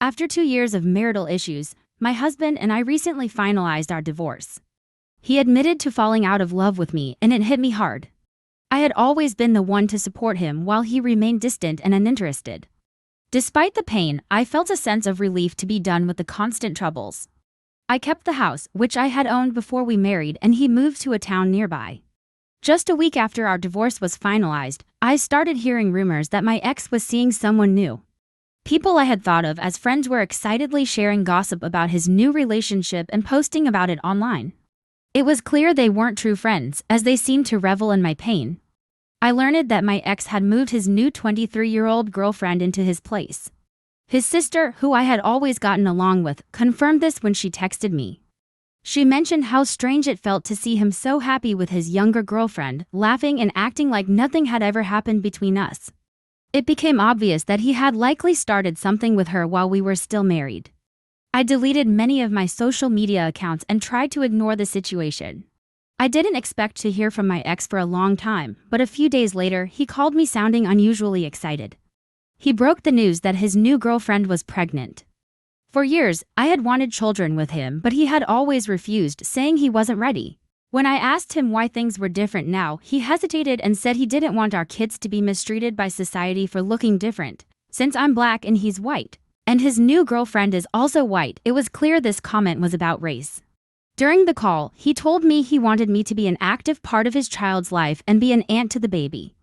After 2 years of marital issues, my husband and I recently finalized our divorce. He admitted to falling out of love with me, and it hit me hard. I had always been the one to support him while he remained distant and uninterested. Despite the pain, I felt a sense of relief to be done with the constant troubles. I kept the house, which I had owned before we married, and he moved to a town nearby. Just a week after our divorce was finalized, I started hearing rumors that my ex was seeing someone new. People I had thought of as friends were excitedly sharing gossip about his new relationship and posting about it online. It was clear they weren't true friends, as they seemed to revel in my pain. I learned that my ex had moved his new 23-year-old girlfriend into his place. His sister, who I had always gotten along with, confirmed this when she texted me. She mentioned how strange it felt to see him so happy with his younger girlfriend, laughing and acting like nothing had ever happened between us. It became obvious that he had likely started something with her while we were still married. I deleted many of my social media accounts and tried to ignore the situation. I didn't expect to hear from my ex for a long time, but a few days later he called me sounding unusually excited. He broke the news that his new girlfriend was pregnant. For years, I had wanted children with him, but he had always refused, saying he wasn't ready. When I asked him why things were different now, he hesitated and said he didn't want our kids to be mistreated by society for looking different. Since I'm black and he's white, and his new girlfriend is also white, it was clear this comment was about race. During the call, he told me he wanted me to be an active part of his child's life and be an aunt to the baby.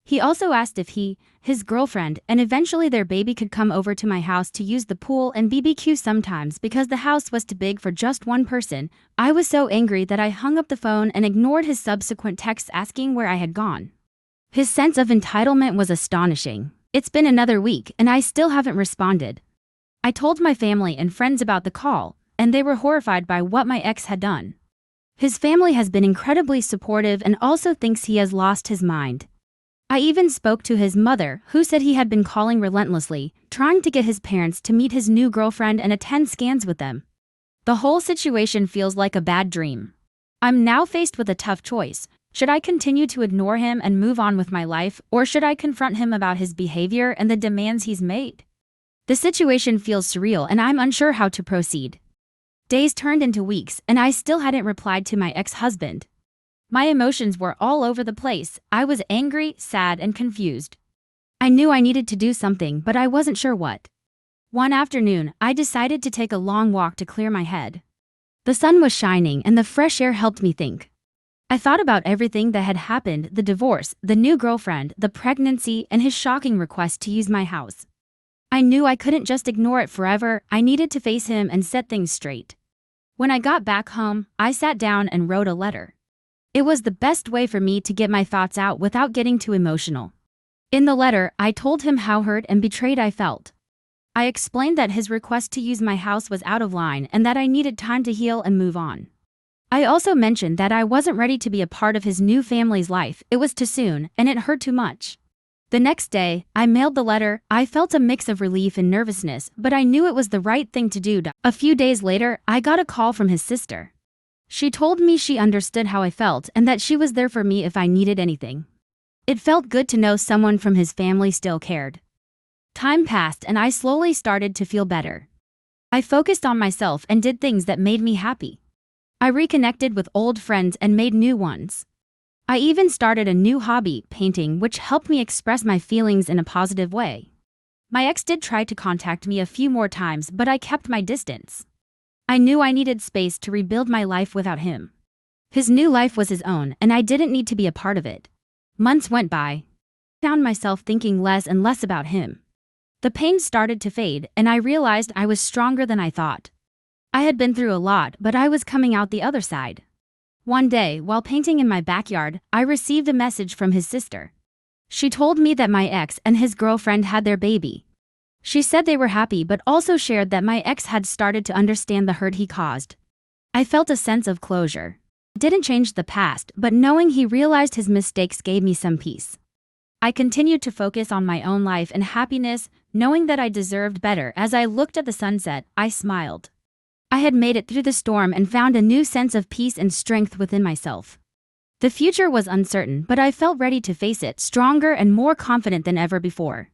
He also asked if he, his girlfriend, and eventually their baby could come over to my house to use the pool and BBQ sometimes because the house was too big for just one person. I was so angry that I hung up the phone and ignored his subsequent texts asking where I had gone. His sense of entitlement was astonishing. It's been another week and I still haven't responded. I told my family and friends about the call, and they were horrified by what my ex had done. His family has been incredibly supportive and also thinks he has lost his mind. I even spoke to his mother, who said he had been calling relentlessly, trying to get his parents to meet his new girlfriend and attend scans with them. The whole situation feels like a bad dream. I'm now faced with a tough choice. Should I continue to ignore him and move on with my life, or should I confront him about his behavior and the demands he's made? The situation feels surreal and I'm unsure how to proceed. Days turned into weeks and I still hadn't replied to my ex-husband. My emotions were all over the place. I was angry, sad, and confused. I knew I needed to do something, but I wasn't sure what. One afternoon, I decided to take a long walk to clear my head. The sun was shining and the fresh air helped me think. I thought about everything that had happened, the divorce, the new girlfriend, the pregnancy, and his shocking request to use my house. I knew I couldn't just ignore it forever. I needed to face him and set things straight. When I got back home, I sat down and wrote a letter. It was the best way for me to get my thoughts out without getting too emotional. In the letter, I told him how hurt and betrayed I felt. I explained that his request to use my house was out of line and that I needed time to heal and move on. I also mentioned that I wasn't ready to be a part of his new family's life. It was too soon, and it hurt too much. The next day, I mailed the letter. I felt a mix of relief and nervousness, but I knew it was the right thing to do. A few days later, I got a call from his sister. She told me she understood how I felt and that she was there for me if I needed anything. It felt good to know someone from his family still cared. Time passed and I slowly started to feel better. I focused on myself and did things that made me happy. I reconnected with old friends and made new ones. I even started a new hobby, painting, which helped me express my feelings in a positive way. My ex did try to contact me a few more times, but I kept my distance. I knew I needed space to rebuild my life without him. His new life was his own, and I didn't need to be a part of it. Months went by. I found myself thinking less and less about him. The pain started to fade, and I realized I was stronger than I thought. I had been through a lot, but I was coming out the other side. One day, while painting in my backyard, I received a message from his sister. She told me that my ex and his girlfriend had their baby. She said they were happy but also shared that my ex had started to understand the hurt he caused. I felt a sense of closure. It didn't change the past, but knowing he realized his mistakes gave me some peace. I continued to focus on my own life and happiness, knowing that I deserved better. As I looked at the sunset, I smiled. I had made it through the storm and found a new sense of peace and strength within myself. The future was uncertain, but I felt ready to face it, stronger and more confident than ever before.